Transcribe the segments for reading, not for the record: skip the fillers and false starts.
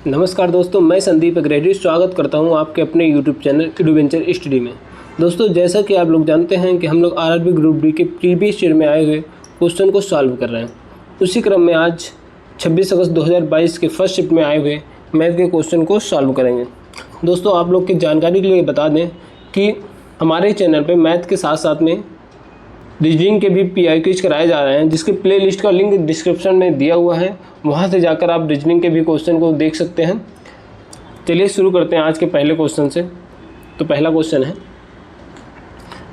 नमस्कार दोस्तों, मैं संदीप अग्रेडी स्वागत करता हूं आपके अपने YouTube चैनल एडवेंचर स्टडी में। दोस्तों, जैसा कि आप लोग जानते हैं कि हम लोग आरआरबी ग्रुप डी के प्रीवियस ईयर में आए हुए क्वेश्चन को सॉल्व कर रहे हैं। उसी क्रम में आज 26 अगस्त 2022 के फर्स्ट शिफ्ट में आए हुए मैथ के क्वेश्चन को सॉल्व करेंगे। दोस्तों, आप लोग की जानकारी के लिए बता दें कि हमारे चैनल पर मैथ के साथ साथ में रीजनिंग के भी PIQs कराए जा रहे हैं, जिसके प्ले लिस्ट का लिंक डिस्क्रिप्शन में दिया हुआ है। वहां से जाकर आप रीजनिंग के भी क्वेश्चन को देख सकते हैं। चलिए शुरू करते हैं आज के पहले क्वेश्चन से। तो पहला क्वेश्चन है,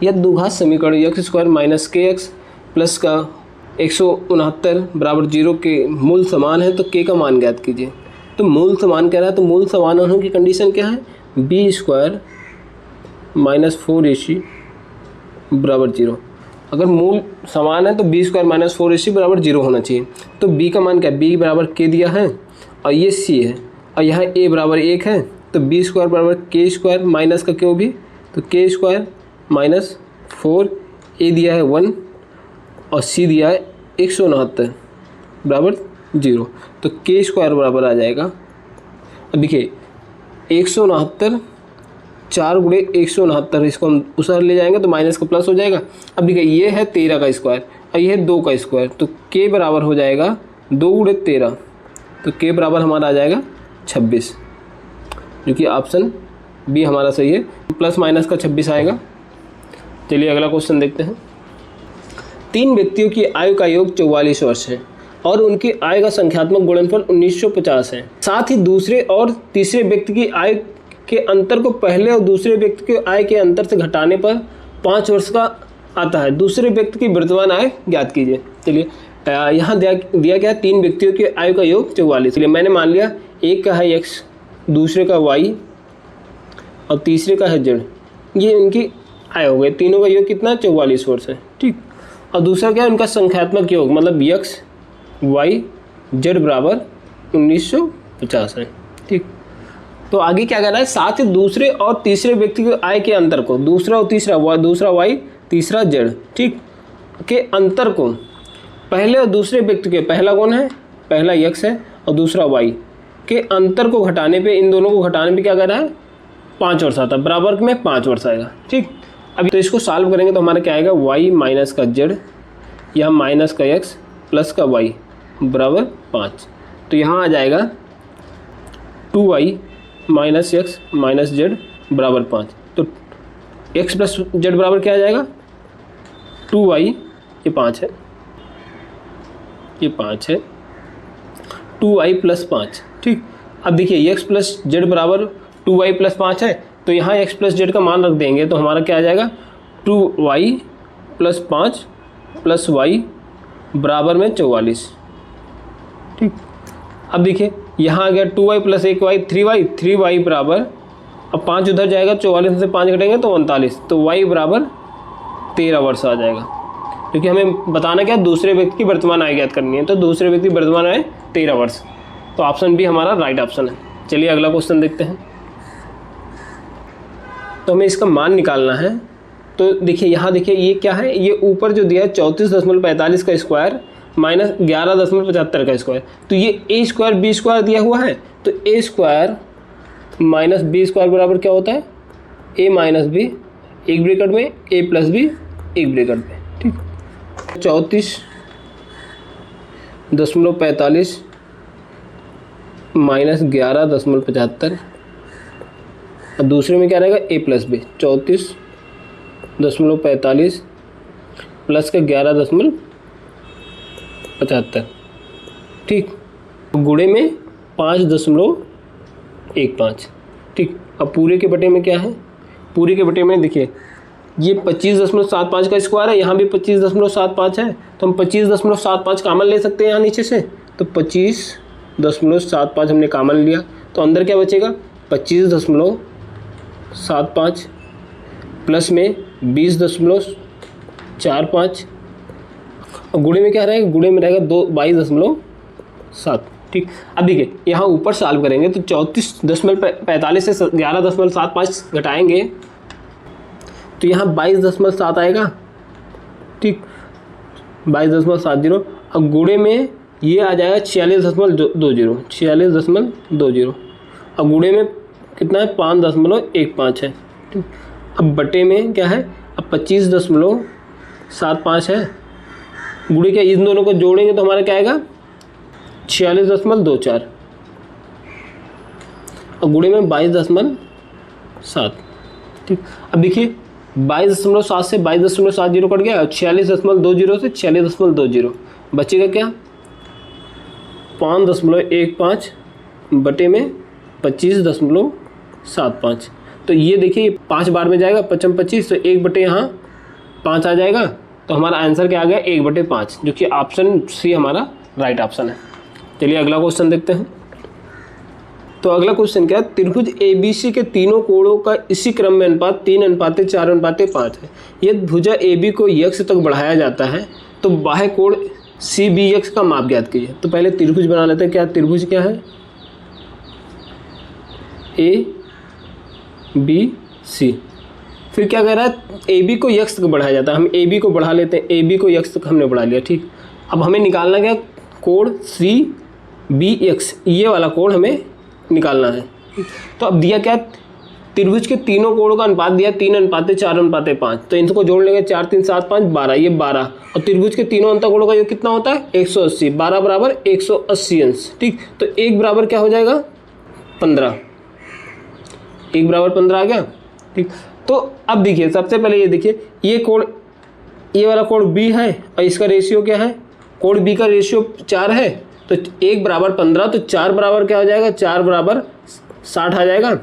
यह द्विघात समीकरण x² - kx प्लस का 169 बराबर 0 के मूल समान है, तो k का मान ज्ञात कीजिए। तो मूल समान कह रहा है, तो मूल समान होने की कंडीशन क्या है? b² - 4ac बराबर 0। अगर मूल समान है तो b² - 4ac बराबर 0 होना चाहिए। तो b का मान क्या है? b बराबर k दिया है और ये c है और यहाँ a बराबर 1 है, तो b² बराबर k² माइनस का क्यों भी, तो k² - 4, a दिया है 1 और c दिया है 169 बराबर 0। तो k² बराबर आ जाएगा, अब देखिए 169 4 गुणे 169, इसको हम उस ले जाएंगे तो माइनस का प्लस हो जाएगा। अब देखिए ये है 13 का स्क्वायर और ये है 2 का स्क्वायर, तो k बराबर हो जाएगा 2 गुणे 13, तो k बराबर हमारा आ जाएगा 26, जो कि ऑप्शन बी हमारा सही है। प्लस माइनस का 26 आएगा। चलिए अगला क्वेश्चन देखते हैं। 3 व्यक्तियों की आयु का योग 44 वर्ष है और उनकी आय का संख्यात्मक गुणनफल 1950 है। साथ ही दूसरे और तीसरे व्यक्ति की आयु के अंतर को पहले और दूसरे व्यक्ति के आय के अंतर से घटाने पर 5 वर्ष का आता है। दूसरे व्यक्ति की वर्तमान आय ज्ञात कीजिए। चलिए यहाँ दिया गया 3 व्यक्तियों की आयु का योग 44। चलिए मैंने मान लिया एक का है x, दूसरे का y और तीसरे का है z। ये इनकी आय हो गई। तीनों का योग कितना? 44 वर्ष है। ठीक। और दूसरा क्या है? उनका संख्यात्मक योग, मतलब x, y, z बराबर 1950 है। ठीक। तो आगे क्या करना है? साथ ही दूसरे और तीसरे व्यक्ति के आय के अंतर को, दूसरा और तीसरा दूसरा y तीसरा z, ठीक, के अंतर को पहले और दूसरे व्यक्ति के, पहला कौन है? पहला x है और दूसरा y के अंतर को घटाने पे, इन दोनों को घटाने पे क्या कर रहा है? 5 वर्ष आता है, बराबर में 5 वर्ष आएगा। ठीक। अभी तो इसको सॉल्व करेंगे तो हमारा क्या आएगा? y माइनस का z या माइनस का x प्लस का y बराबर 5। तो यहाँ आ जाएगा 2y minus x minus z बराबर 5। तो x प्लस z बराबर क्या आ जाएगा? 2y, ये 5 है, ये 5 है, 2y प्लस 5। ठीक। अब देखिए x प्लस z बराबर 2y प्लस 5 है, तो यहाँ x प्लस z का मान रख देंगे तो हमारा क्या आ जाएगा? 2y प्लस 5 प्लस y बराबर में 44। ठीक। अब देखिए यहाँ आ गया 2y प्लस 1y 3y बराबर, अब 5 उधर जाएगा, 44 में से 5 घटेंगे तो 39, तो y बराबर 13 वर्ष आ जाएगा। क्योंकि हमें बताना क्या? दूसरे व्यक्ति की वर्तमान आय ज्ञात करनी है, तो दूसरे व्यक्ति की वर्तमान आय 13 वर्ष। तो ऑप्शन बी हमारा राइट ऑप्शन है। चलिए अगला क्वेश्चन देखते हैं। तो हमें इसका मान निकालना है। तो देखिए यहाँ देखिए ये क्या है? ये ऊपर जो दिया है 34.45 का स्क्वायर माइनस 11.75 का स्क्वायर, तो ये a² b² दिया हुआ है, तो a² माइनस b² बराबर क्या होता है? a माइनस b, एक ब्रैकेट में a प्लस b, एक ब्रैकेट में। ठीक। 34.45 माइनस 11.75 और दूसरे में क्या रहेगा? a plus b। 34.45 प्लस का 11.75, ठीक, गुणे में 5.15। ठीक। अब पूरे के बटे में क्या है? पूरे के बटे में देखिए ये 25.75 का स्क्वायर है, यहाँ भी 25.75 है, तो हम 25.75 कॉमन ले सकते हैं यहाँ नीचे से, तो 25.75 हमने कॉमन लिया, तो अंदर क्या बचेगा? 25.75 प्लस में 20.45 और गुणे में क्या रहेगा? गुणे में रहेगा 22.7। ठीक। अब देखिए यहाँ ऊपर सॉल्व करेंगे तो 34.45 से 11.75 घटाएंगे तो यहाँ 22.7 आएगा। ठीक। 22.70 और गुणे में ये आ जाएगा 46.20 46.20। अब गुणे में कितना है 5.15 है। ठीक, अब बटे में क्या है, अब 25.75 है। गुणे क्या, इन दोनों को जोड़ेंगे तो हमारा क्या आएगा 46.24 और गुणे में 22.7। ठीक, अब देखिए 22.7 से 22.70 कट गया और 46.20 से 46.20 बचेगा क्या 5.15 बटे में 25.75। तो ये देखिए 5 बार में जाएगा 25, तो 1 बटे यहाँ 5 आ जाएगा। तो हमारा आंसर क्या आ गया 1/5, जो कि ऑप्शन सी हमारा राइट ऑप्शन है। चलिए अगला क्वेश्चन देखते हैं। तो अगला क्वेश्चन क्या है, त्रिभुज ABC के तीनों कोणों का इसी क्रम में अनुपात 3:4:5 है। यदि भुजा AB को यक्ष तक बढ़ाया जाता है तो बाह्य कोण CBX का माप ज्ञात कीजिए। तो पहले त्रिभुज बना लेते हैं। क्या त्रिभुज क्या है, ABC। फिर क्या कह रहा है, AB को यक्ष तक बढ़ाया जाता है। हम AB को बढ़ा लेते हैं, AB को यक्ष तक हमने बढ़ा लिया। ठीक, अब हमें निकालना क्या, कोण CBX, ये वाला कोण हमें निकालना है। तो अब दिया क्या, त्रिभुज के तीनों कोणों का अनुपात दिया 3:4:5। तो इनको जोड़ लेंगे 4 3 7 5 12, ये 12। और त्रिभुज के तीनों अंतःकोणों का योग कितना होता है 180, 12 बराबर 180 अंश। ठीक, तो 1 बराबर क्या हो जाएगा 15, 1 बराबर 15 आ गया। ठीक, तो अब देखिए सबसे पहले ये देखिए, ये कोण, ये वाला कोण B है और इसका रेशियो क्या है, कोण B का रेशियो 4 है। तो 1 बराबर 15, तो 4 बराबर क्या हो जाएगा 4 बराबर 60 आ जाएगा।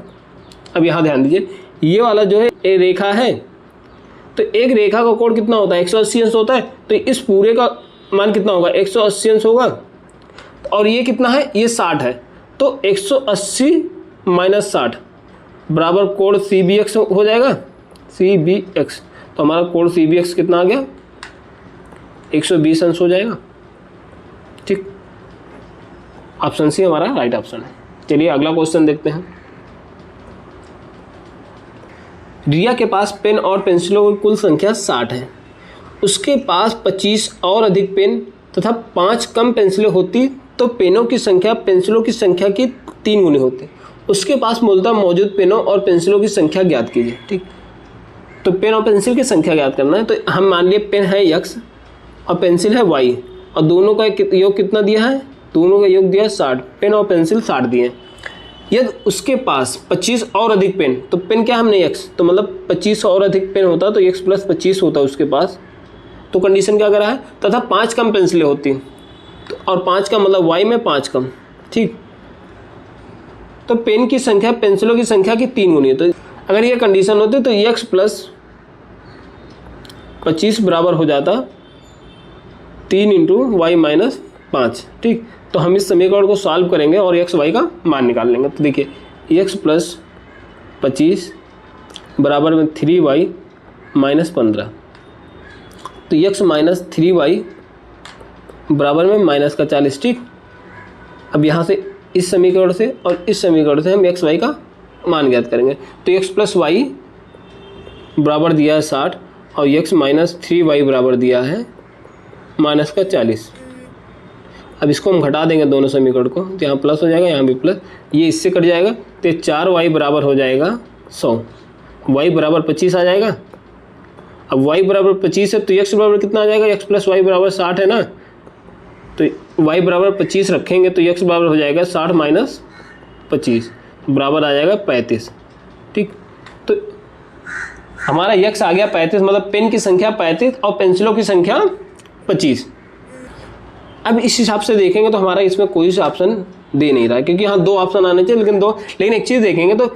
अब यहाँ ध्यान दीजिए, ये वाला जो है ये रेखा है, तो एक रेखा का कोण कितना होता है 180 अंश होता है। तो इस पूरे का मान कितना होगा 180 अंश होगा। और ये कितना है, ये 60 है। तो 180 माइनस 60 बराबर कोण CBX हो जाएगा, CBX। तो हमारा कोण CBX कितना आ गया 120 अंश हो जाएगा। ठीक, ऑप्शन सी हमारा राइट ऑप्शन है। चलिए अगला क्वेश्चन देखते हैं। रिया के पास पेन और पेंसिलों की कुल संख्या 60 है। उसके पास 25 और अधिक पेन तथा 5 कम पेंसिलें होती तो पेनों की संख्या पेंसिलों की संख्या की 3 गुनी होती। उसके पास मूलतः मौजूद पेनों और पेंसिलों की संख्या ज्ञात कीजिए। ठीक, तो पेन और पेंसिल की संख्या ज्ञात करना है। तो हम मान लिए पेन है x और पेंसिल है y और दोनों का योग कितना दिया है, दोनों का योग दिया है 60। पेन और पेंसिल 60 दिए। यदि उसके पास 25 और अधिक पेन, तो पेन क्या हमने x, तो मतलब 25 और अधिक पेन होता तो x + 25 होता उसके पास। तो कंडीशन क्या करा है, तथा 5 कम पेंसिलें होती। तो और 5 का मतलब y में 5 कम। ठीक, तो पेन की संख्या पेंसिलों की संख्या की 3 गुनी है। तो अगर ये कंडीशन होती तो x + 25 बराबर हो जाता 3 × y - 5। ठीक, तो हम इस समीकरण को सॉल्व करेंगे और x y का मान निकाल लेंगे। तो देखिए x + 25 बराबर में 3y - 15। तो x - 3y बराबर में -40। ठीक, अब यहाँ से इस समीकरण से और इस समीकरण से हम x y का मान ज्ञात करेंगे। तो x + y बराबर दिया है 60 और x - 3y बराबर दिया है -40। अब इसको हम घटा देंगे दोनों समीकरण को, तो यहाँ प्लस हो जाएगा, यहाँ भी प्लस, ये इससे कट जाएगा। तो 4y बराबर हो जाएगा 100, y बराबर 25 आ जाएगा। अब y बराबर 25 है तो x बराबर कितना आ जाएगा, x + y बराबर 60 है ना। तो y बराबर 25 रखेंगे तो x बराबर हो जाएगा 60 - 25 बराबर आ जाएगा 35। ठीक, तो हमारा x आ गया 35, मतलब पेन की संख्या 35 और पेंसिलों की संख्या 25। अब इस हिसाब से देखेंगे तो हमारा इसमें कोई सा ऑप्शन दे नहीं रहा है, क्योंकि यहाँ 2 ऑप्शन आने चाहिए लेकिन एक चीज़ देखेंगे तो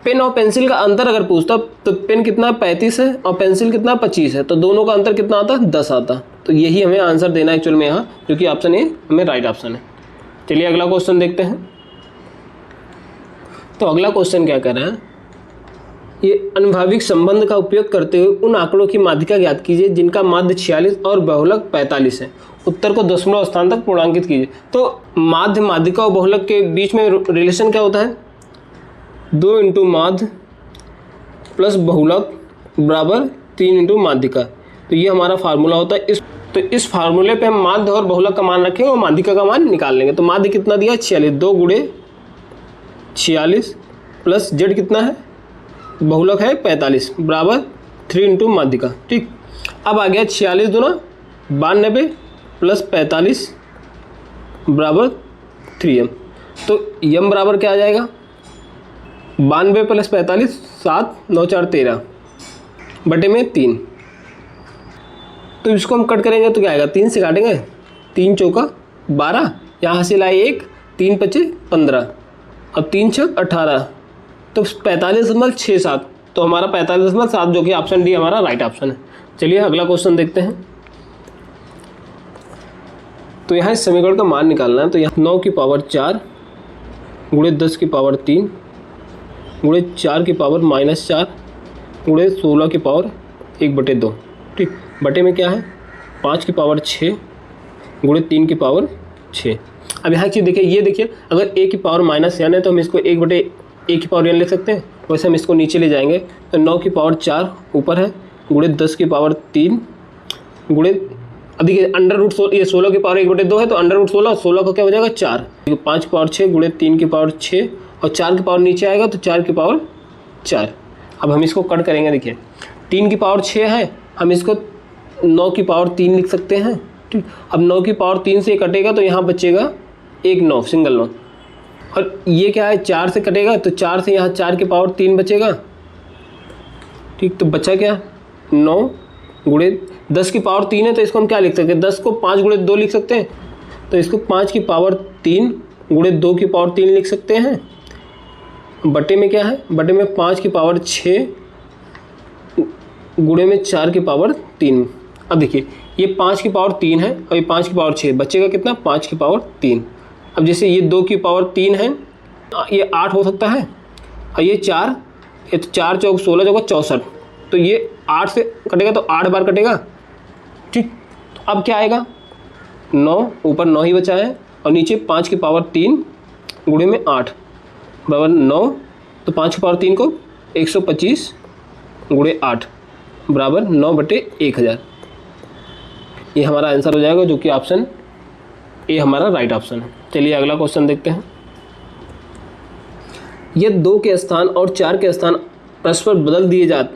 पेन और पेंसिल का अंतर अगर पूछता तो पेन कितना 35 है और पेंसिल कितना 25 है, तो दोनों का अंतर कितना आता 10 आता। तो यही हमें आंसर देना है एक्चुअल में यहाँ, क्योंकि ऑप्शन ए हमें राइट ऑप्शन है। चलिए अगला क्वेश्चन देखते हैं। तो अगला क्वेश्चन क्या कर रहा है, ये अनुभाविक संबंध का उपयोग करते हुए उन आंकड़ों की माध्यिका ज्ञात कीजिए जिनका माध्य 46 और बहुलक 45 है। उत्तर को दशमलव स्थान तक पूर्णांकित कीजिए। तो माध्य, माध्यिका और बहुलक के बीच में रिलेशन क्या होता है, 2 × माध्य प्लस बहुलक बराबर 3 × माध्यिका। तो ये हमारा फार्मूला होता है। इस फार्मूले पे हम माध्य और बहुलक का मान रखेंगे और माध्यिका का मान निकाल लेंगे। तो माध्य कितना दिया 46, 2 × 46 प्लस जेड कितना है, बहुलक है 45 बराबर 3 इंटू माध्यिका। ठीक, अब आ गया 46 दूना 92 प्लस 45 बराबर 3m। तो m बराबर क्या आ जाएगा, 92 प्लस 45 7 9 4 13 बटे में 3। तो इसको हम कट करेंगे तो क्या आएगा, 3 से काटेंगे, 3 चौका 12, यहाँ से लाए 1, 3 पचे 15 और 3 छक 18, तो 45.67। तो हमारा 45.7 जो कि ऑप्शन डी हमारा राइट ऑप्शन है। चलिए अगला क्वेश्चन देखते हैं। तो यहाँ इस समीकरण का मान निकालना है। तो यहाँ 9 की पावर 4 गुणे 10 की पावर 3 गुणे 4 की पावर -4 गुणे 16 की पावर 1/2। ठीक, बटे में क्या है 5 की पावर 6 गुणे 3 की पावर 6। अब यहाँ चीज़ देखिए, ये देखिए अगर a की पावर -n है तो हम इसको 1/a की पावर n लिख सकते हैं। वैसे हम इसको नीचे ले जाएंगे तो 9 की पावर 4 ऊपर है गुणे 10 की पावर 3 गुणे, अब देखिए अंडर रूट 16, ये 16 की पावर 1/2 है तो अंडर रूट 16, 16 का क्या हो जाएगा 4, 5 की पावर 6 गुणे 3 की पावर 6 और 4 की पावर नीचे आएगा तो 4 की पावर 4। अब हम इसको कट करेंगे, देखिए 3 की पावर 6 है, हम इसको 9 की पावर 3 लिख सकते हैं। ठीक, अब 9 की पावर 3 से कटेगा तो यहाँ बचेगा 1 9 सिंगल 9, और ये क्या है 4 से कटेगा तो 4 से यहाँ 4 की पावर 3 बचेगा। ठीक, तो बचा क्या 9 गुणे 10 की पावर 3 है तो इसको हम क्या लिख सकते हैं, 10 को 5 गुणे 2 लिख सकते हैं, तो इसको 5 की पावर 3 गुणे 2 की पावर 3 लिख सकते हैं। बटे में क्या है, बटे में 5 की पावर 6 गुणे में 4 की पावर 3। अब देखिए ये 5 की पावर 3 है और ये 5 की पावर 6, बचेगा कितना 5 की पावर 3। अब जैसे ये 2 की पावर 3 है, ये 8 हो सकता है, और ये 4, ये तो 4 चौक 16 चौका 64, तो ये 8 से कटेगा तो 8 बार कटेगा। ठीक, तो अब क्या आएगा 9, ऊपर 9 ही बचा है और नीचे 5 की पावर 3 गुणे में 8 बराबर 9, तो 5 की पावर 3 को 125 गुणे 8 बराबर 9/1000। ये हमारा आंसर हो जाएगा, जो कि ऑप्शन ए हमारा राइट ऑप्शन है। चलिए अगला क्वेश्चन देखते हैं। यदि 2 के स्थान और 4 के स्थान परस्पर बदल दिए जाए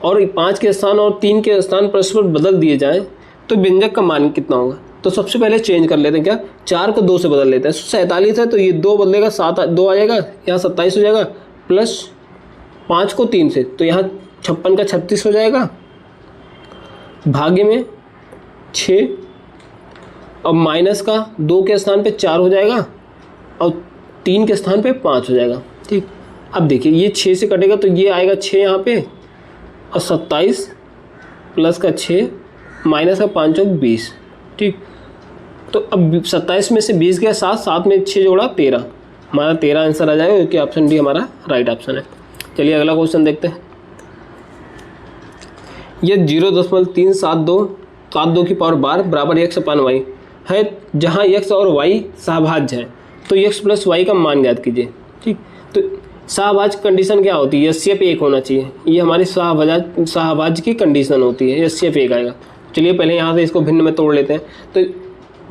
और 5 के स्थान और 3 के स्थान परस्पर बदल दिए जाएं तो व्यंजक का मान कितना होगा। तो सबसे पहले चेंज कर लेते हैं, क्या 4 को 2 से बदल लेते हैं। 47 है तो ये 2 बदलेगा, 7 2 आ जाएगा, यहाँ 27 हो जाएगा, प्लस 5 को 3 से तो यहाँ 56 का 36 हो जाएगा, भाग्य में 6 और माइनस का 2 के स्थान पे 4 हो जाएगा और 3 के स्थान पे 5 हो जाएगा। ठीक, अब देखिए ये 6 से कटेगा तो ये आएगा 6 यहाँ पे और 27 प्लस का 6 माइनस का 5 चौक 20। ठीक, तो अब 27 में से 20 गया 7, 7 में 6 जोड़ा 13, हमारा 13 आंसर आ जाएगा, क्योंकि ऑप्शन डी हमारा राइट ऑप्शन है। चलिए अगला क्वेश्चन देखते हैं। ये 0.372 की पावर 12 बराबर x/y है, जहाँ x और y सहभाज्य है, तो x प्लस y का मान ज्ञात कीजिए। ठीक, तो सहभाज्य कंडीशन क्या होती है, HCF 1 होना चाहिए, ये हमारी सहभाज्य की कंडीशन होती है, HCF 1 आएगा। चलिए पहले यहाँ से इसको भिन्न में तोड़ लेते हैं। तो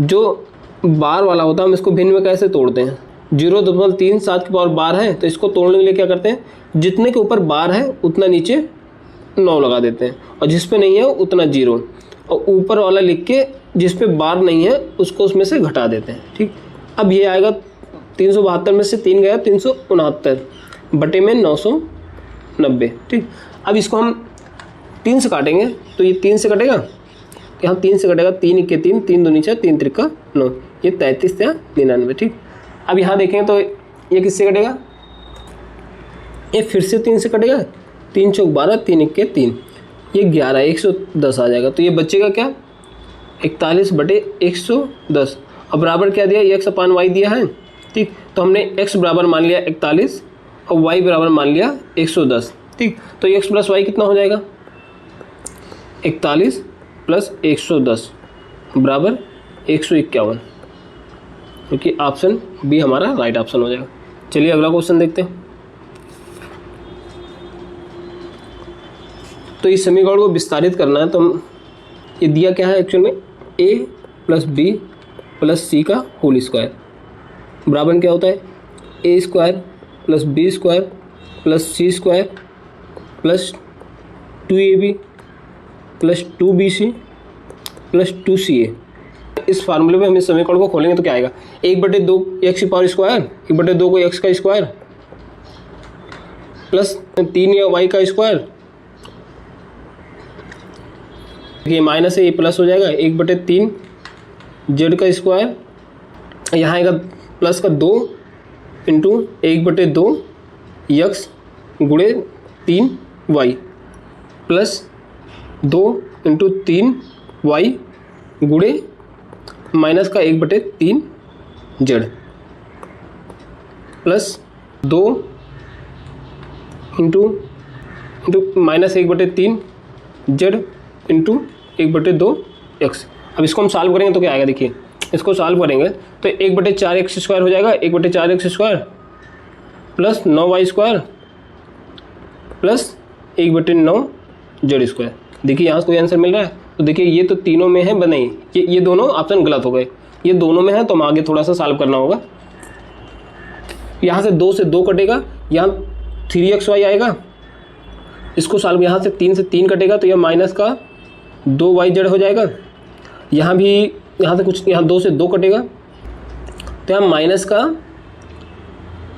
जो बार वाला होता है हम इसको भिन्न में कैसे तोड़ते हैं, 0.37 की पावर 12 है तो इसको तोड़ने के लिए क्या करते हैं, जितने के ऊपर बार है उतना नीचे 9 लगा देते हैं और जिस पे नहीं है उतना 0, और ऊपर वाला लिख के जिस पे बार नहीं है उसको उसमें से घटा देते हैं। ठीक, अब ये आएगा 372 में से 3 गया 369 बटे में 990। ठीक, अब इसको हम 3 से काटेंगे तो ये 3 से कटेगा, यहाँ 3 से कटेगा, 3 1 3, 3 2 नीचे 3 3 का 9, ये 33 या 99। ठीक, अब यहाँ देखें तो ये किससे कटेगा, ये फिर से 3 से कटेगा, 3 चौक 12, 3 1 3, ये 11 110 आ जाएगा। तो ये बचेगा क्या 41/110, अब बराबर क्या दिया, x/y दिया है। ठीक, तो हमने x बराबर मान लिया 41 और y बराबर मान लिया 110। ठीक, तो x प्लस y कितना हो जाएगा, 41 प्लस 110 बराबर 151, क्योंकि ऑप्शन बी हमारा राइट ऑप्शन हो जाएगा। चलिए अगला क्वेश्चन देखते हैं। तो इस समीकरण को विस्तारित करना है तो हम, ये दिया क्या है एक्चुअल में, a plus B plus C का होल स्क्वायर बराबर क्या होता है, a² plus B square plus C square plus 2ab plus 2bc plus 2ca। इस फार्मूले में हम इस समीकरण को खोलेंगे तो क्या आएगा, 1/2 एक्स की पावर स्क्वायर, 1/2 को एक्स का स्क्वायर प्लस 3 या वाई का स्क्वायर, ये माइनस है ये प्लस हो जाएगा, 1/3 जेड का स्क्वायर, यहाँ आएगा प्लस का 2 इंटू 1/2 एक्स गुणे 3 वाई प्लस 2 इंटू 3 वाई गुणे माइनस का 1/3 Z plus 2 into minus 1/3 Z into 1/2 x. अब इसको हम सॉल्व करेंगे तो क्या आएगा, देखिए इसको सॉल्व करेंगे तो 1/4 एक्स स्क्वायर हो जाएगा, 1/4 X square plus 9 Y square plus 1/9 Z square. देखिए यहाँ से कोई आंसर मिल रहा है, तो देखिए ये तो तीनों में है नहीं, ये दोनों ऑप्शन गलत हो गए, ये दोनों में है तो हम आगे थोड़ा सा सॉल्व करना होगा। यहाँ से 2 से 2 कटेगा, यहाँ 3xy आएगा, इसको सॉल्व, यहाँ से 3 से 3 कटेगा तो यह माइनस का 2yz हो जाएगा, यहाँ भी यहाँ से कुछ, यहाँ 2 से 2 कटेगा तो यहाँ माइनस का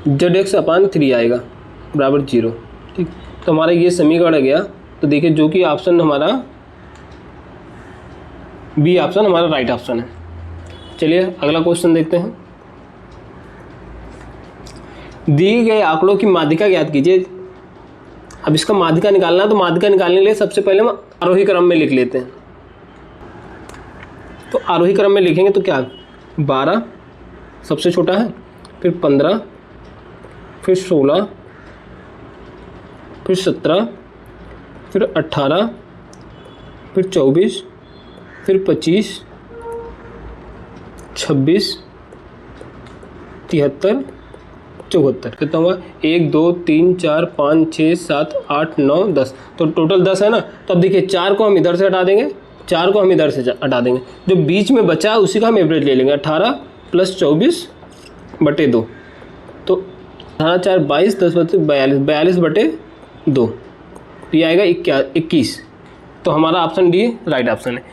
zx/3 आएगा बराबर 0। ठीक, तो हमारा ये समीकरण आ गया। तो देखिए जो कि ऑप्शन हमारा बी ऑप्शन हमारा राइट ऑप्शन है। चलिए अगला क्वेश्चन देखते हैं। दिए गए आंकड़ों की माध्यिका ज्ञात कीजिए। अब इसका माध्यिका निकालना है, तो माध्यिका निकालने के लिए सबसे पहले हम आरोही क्रम में लिख लेते हैं। तो आरोही क्रम में लिखेंगे तो क्या, 12 सबसे छोटा है, फिर 15, फिर 16, फिर 17, फिर 18, फिर 24, फिर 25, 26, 73, 74। कितना हुआ, 1 2 3 4 5 6 7 8 9 10, तो टोटल 10 है ना। तो अब देखिए 4 को हम इधर से हटा देंगे, 4 को हम इधर से हटा देंगे, जो बीच में बचा है उसी का हम एवरेज ले लेंगे, 18 प्लस 24/2, तो 18 4 22 10 42 42/2, तो ये आएगा 21। तो हमारा ऑप्शन डी राइट ऑप्शन है।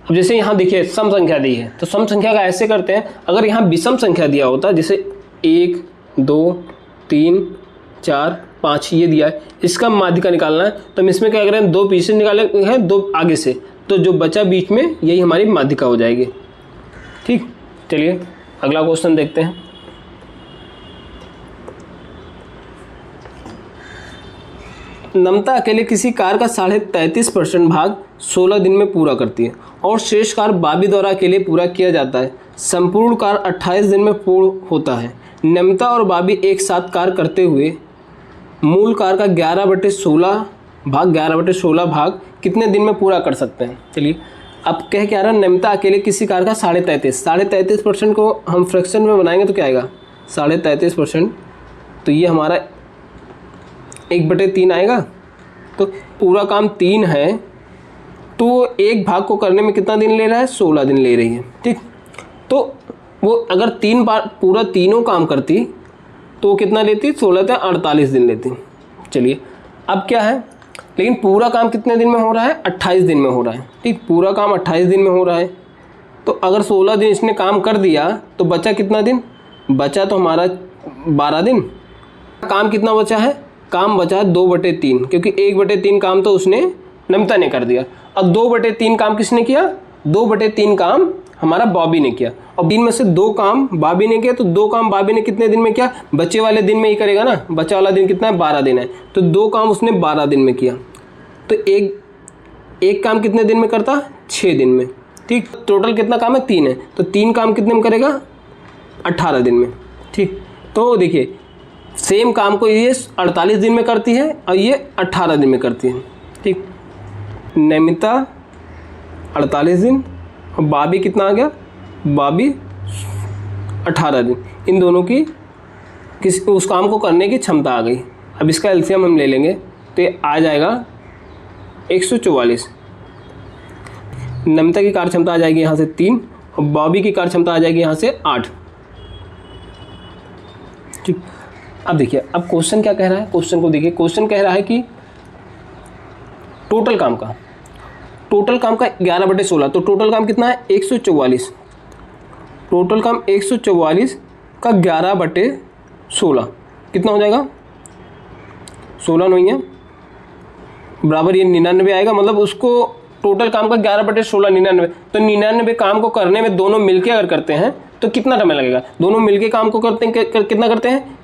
अब जैसे यहाँ देखिए सम संख्या दी है, तो सम संख्या का ऐसे करते हैं, अगर यहाँ विषम संख्या दिया होता, जैसे 1 2 3 4 5 ये दिया है, इसका माध्यिका निकालना है, तो हम इसमें क्या करें, 2 पीछे निकाले हैं, 2 आगे से, तो जो बचा बीच में यही हमारी माध्यिका हो जाएगी। ठीक, चलिए अगला क्वेश्चन देखते हैं। नम्रता अकेले किसी कार का 33.5% भाग 16 दिन में पूरा करती है और शेष कार बॉबी द्वारा अकेले पूरा किया जाता है। संपूर्ण कार 28 दिन में पूर्ण होता है। नम्रता और बॉबी एक साथ कार करते हुए मूल कार का 11/16 भाग कितने दिन में पूरा कर सकते हैं। चलिए अब कह क्या रहा है, नम्रता अकेले किसी कार का 33.5% को हम फ्रैक्शन में बनाएंगे तो क्या आएगा, 33%, तो ये हमारा 1/3 आएगा। तो पूरा काम 3 है, तो एक भाग को करने में कितना दिन ले रहा है, 16 दिन ले रही है। ठीक, तो वो अगर 3 बार पूरा तीनों काम करती तो कितना लेती, 16 से 48 दिन लेती। चलिए अब क्या है, लेकिन पूरा काम कितने दिन में हो रहा है, 28 दिन में हो रहा है। ठीक, पूरा काम 28 दिन में हो रहा है, तो अगर 16 दिन इसने काम कर दिया तो बचा कितना दिन, बचा तो हमारा 12 दिन। काम कितना बचा है, काम बचा 2/3, क्योंकि 1/3 काम तो उसने नम्रता ने कर दिया। अब 2/3 काम किसने किया, 2/3 काम हमारा बॉबी ने किया, और दिन में से 2 काम बॉबी ने किया, तो 2 काम बॉबी ने कितने दिन में किया, बचे वाले दिन में ही करेगा ना, बचा वाला दिन कितना है, 12 दिन है, तो 2 काम उसने 12 दिन में किया, तो एक काम कितने दिन में करता, 6 दिन में। ठीक, टोटल कितना काम है, 3 है, तो 3 काम कितने में करेगा, 18 दिन में। ठीक, तो देखिए सेम काम को ये 48 दिन में करती है और ये 18 दिन में करती है। ठीक, नम्रता 48 दिन और बॉबी कितना आ गया, बॉबी 18 दिन, इन दोनों की उस काम को करने की क्षमता आ गई। अब इसका एलसीएम हम ले लेंगे तो ये आ जाएगा 144। नम्रता की कार्य क्षमता आ जाएगी यहाँ से 3 और बॉबी की कार्य क्षमता आ जाएगी यहाँ से 8। ठीक, अब देखिए, अब क्वेश्चन क्या कह रहा है, क्वेश्चन को देखिए, क्वेश्चन कह रहा है कि टोटल काम का 11/16, तो टोटल काम कितना है 144, टोटल काम 144 का 11/16 कितना हो जाएगा, 16 नहीं है बराबर ये 99 आएगा, मतलब उसको टोटल काम का 11/16 99, तो 99 काम को करने में दोनों मिलके अगर करते हैं तो कितना समय लगेगा, दोनों मिलके काम को करते हैं कितना करते हैं,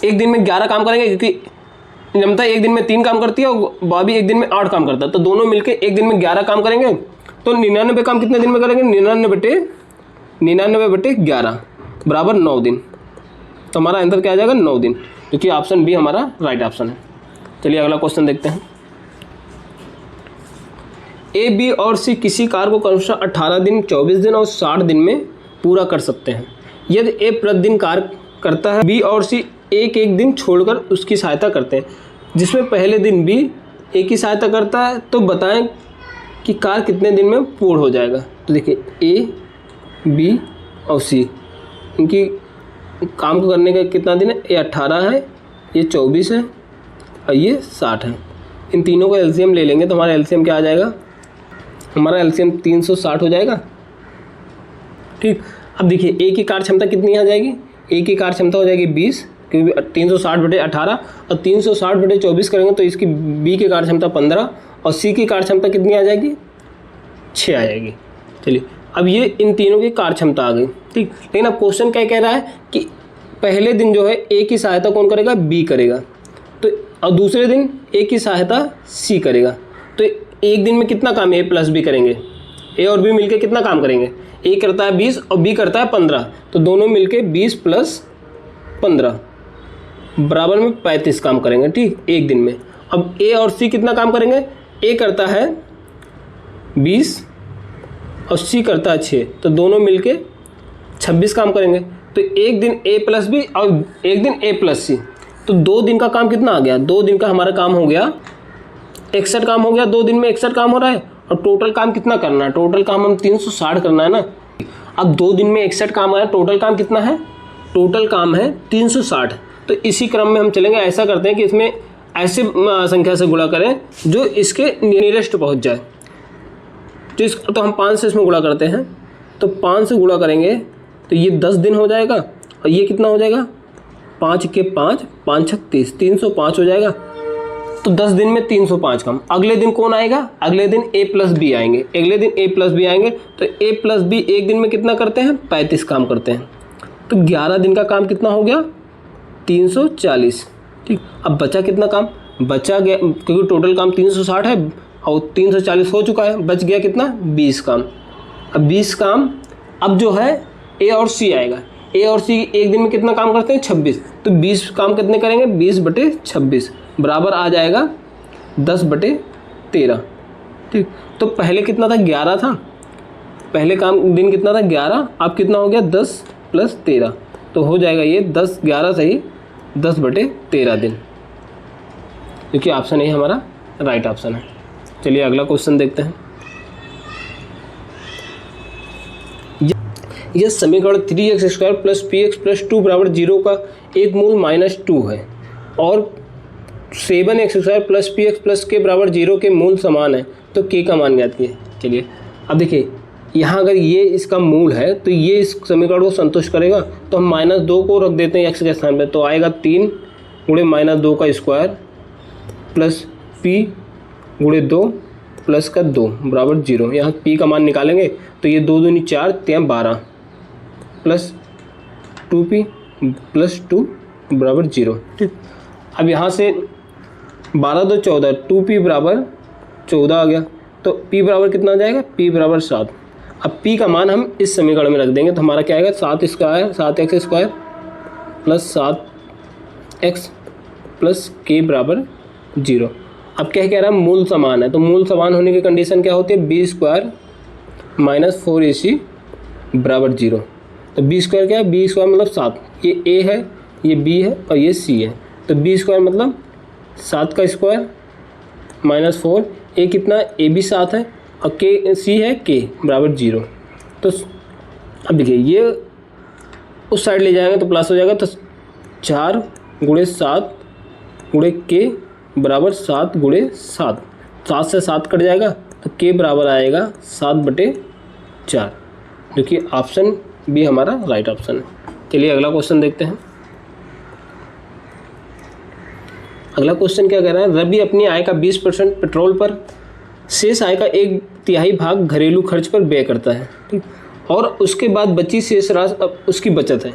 एक दिन में 11 काम करेंगे, क्योंकि जमता एक दिन में 3 काम करती है और भाभी एक दिन में 8 काम करता है, तो दोनों मिलके एक दिन में 11 काम करेंगे, तो 99 काम कितने दिन में करेंगे, 99/11 बराबर 9 दिन, तो हमारा आंसर क्या आ जाएगा 9 दिन, क्योंकि ऑप्शन बी हमारा राइट ऑप्शन है। चलिए अगला क्वेश्चन देखते हैं। ए, बी और सी किसी कार्य को क्रमशः 18 दिन, 24 दिन और 60 दिन में पूरा कर सकते हैं। यदि ए प्रतिदिन कार्य करता है, बी और सी एक एक दिन छोड़कर उसकी सहायता करते हैं, जिसमें पहले दिन बी ए की सहायता करता है, तो बताएं कि कार्य कितने दिन में पूर्ण हो जाएगा। तो देखिए ए, बी और सी इनकी काम को करने का कितना दिन है, ये 18 है, ये 24 है और ये 60 है। इन तीनों का एलसीएम ले लेंगे तो हमारा एलसीएम क्या आ जाएगा, हमारा एलसीएम 360 हो जाएगा। ठीक, अब देखिए ए की कार्य क्षमता कितनी आ जाएगी, ए की कार्य क्षमता हो जाएगी 20, क्योंकि 360/18 और 360/24 करेंगे तो इसकी बी की कार्य क्षमता 15 और सी की कार्य क्षमता कितनी आ जाएगी, 6 आ जाएगी। चलिए अब ये इन तीनों की कार्य क्षमता आ गई। ठीक, लेकिन अब क्वेश्चन क्या कह रहा है कि पहले दिन जो है ए की सहायता कौन करेगा, बी करेगा, तो और दूसरे दिन ए की सहायता सी करेगा, तो एक दिन में कितना काम ए प्लस बी करेंगे, ए और बी मिलके कितना काम करेंगे, ए करता है 20 और बी करता है 15, तो दोनों मिलके 20 + 15 बराबर में 35 काम करेंगे। ठीक, एक दिन में। अब ए और सी कितना काम करेंगे, ए करता है 20 और सी करता है 6, तो दोनों मिलके 26 काम करेंगे, तो एक दिन ए प्लस बी और एक दिन ए प्लस सी, तो 2 दिन का काम कितना आ गया, 2 दिन का हमारा काम हो गया 61 काम हो गया, 2 दिन में 61 काम हो रहा है, और टोटल काम कितना करना है, टोटल काम हम 360 करना है ना। अब 2 दिन में 61 काम आया, टोटल काम कितना है, टोटल काम है 360, तो इसी क्रम में हम चलेंगे। ऐसा करते हैं कि इसमें ऐसे संख्या से गुणा करें जो इसके नियरेस्ट पहुंच जाए, तो हम 5 से इसमें गुणा करते हैं, तो 5 से गुणा करेंगे तो ये 10 दिन हो जाएगा, और ये कितना हो जाएगा, 5 के 5, 5 6 30, 305 हो जाएगा, तो 10 दिन में 305 काम। अगले दिन कौन आएगा, अगले दिन ए प्लस बी आएंगे, अगले दिन ए प्लस बी आएंगे, तो ए प्लस बी एक दिन में कितना करते हैं, 35 काम करते हैं, तो 11 दिन का काम कितना हो गया, 340। ठीक, अब बचा कितना काम, बचा गया, क्योंकि टोटल काम 360 है और 340 हो चुका है, बच गया कितना, 20 काम। अब 20 काम, अब जो है ए और सी आएगा, ए और सी एक दिन में कितना काम करते हैं, 26, तो 20 काम कितने करेंगे, 20/26 बराबर आ जाएगा 10/13। ठीक, तो पहले कितना था, 11 था, पहले काम दिन कितना था 11, अब कितना हो गया 10 + 13, तो हो जाएगा ये 10 11 सही 10/13 दिन, क्योंकि ऑप्शन ए हमारा राइट ऑप्शन है। चलिए अगला क्वेश्चन देखते हैं। यह समीकरण 3x² + px + 2 = 0 का एक मूल -2 है और 7x² + px + k = 0 के मूल समान है, तो k का मान ज्ञात कीजिए। चलिए अब देखिए, यहाँ अगर ये इसका मूल है तो ये इस समीकरण को संतुष्ट करेगा, तो हम -2 को रख देते हैं x के स्थान पे, तो आएगा 3 × -2 का स्क्वायर प्लस p × 2 प्लस का 2 बराबर 0। यहाँ p का मान निकालेंगे तो ये 2 दूनी 4 3 12 प्लस 2p + 2 बराबर 0। ठीक, अब यहाँ से 12 2 14, 2p बराबर 14 आ गया, तो p बराबर कितना आ जाएगा, p बराबर 7। अब p का मान हम इस समीकरण में रख देंगे, तो हमारा क्या आएगा 7x² + 7x + k बराबर 0। अब क्या कह रहा है, मूल समान है, तो मूल समान होने की कंडीशन क्या होती है, b² - 4ac बराबर 0। तो b² क्या है, b² मतलब 7, ये a है, ये b है और ये c है, तो b² मतलब 7 का स्क्वायर -4, a कितना, a भी 7 है और k c है, k बराबर 0। तो अब देखिए ये उस साइड ले जाएंगे तो प्लस हो जाएगा, तो 4 गुणे 7 गुणे के बराबर 7 गुणे 7, 7 से 7 कट जाएगा तो के बराबर आएगा 7/4, जो कि ऑप्शन बी हमारा राइट ऑप्शन है। चलिए अगला क्वेश्चन देखते हैं। अगला क्वेश्चन क्या कह रहा है, रवि अपनी आय का 20% पेट्रोल पर, शेष आय का 1/3 भाग घरेलू खर्च पर व्यय करता है, ठीक, और उसके बाद बची शेष राशि उसकी बचत है।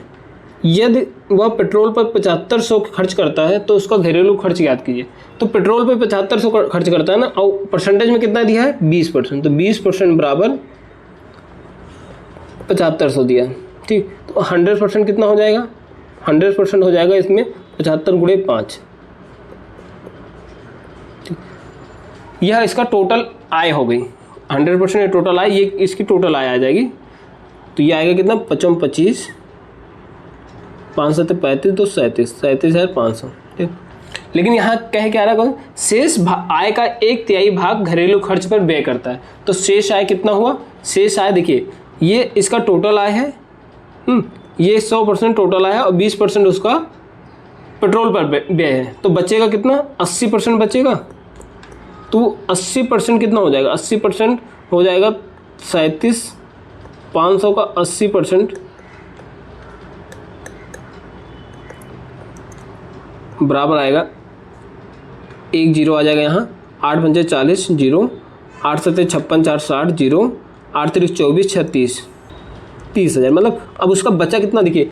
यदि वह पेट्रोल पर 7500 खर्च करता है तो उसका घरेलू खर्च याद कीजिए। तो पेट्रोल पर 7500 खर्च करता है ना, और परसेंटेज में कितना दिया है 20%, तो 20% बराबर 7500 दिया है, ठीक। तो 100% कितना हो जाएगा, 100% हो जाएगा इसमें 75 गुणे 5, ठीक। यह इसका टोटल आय हो गई, 100% टोटल आय, ये इसकी टोटल आय आ जाएगी। तो ये आएगा कितना 55, 5 7 35, तो 37,500, ठीक। लेकिन यहाँ कह क्या रहा है, शेष आय का 1/3 भाग घरेलू खर्च पर व्यय करता है। तो शेष आय कितना हुआ, शेष आय देखिए ये इसका टोटल आय है, ये 100% टोटल आय है और 20% उसका पेट्रोल पर व्यय है। तो बचेगा कितना, 80% बचेगा। तो 80% कितना हो जाएगा, 80% हो जाएगा 37,500 का 80% बराबर आएगा 1 0 आ जाएगा यहाँ, 8 पंचे 40 0, 8 7 56 4 60 0, 8 3 24 36, 30,000। मतलब अब उसका बचा कितना देखिए,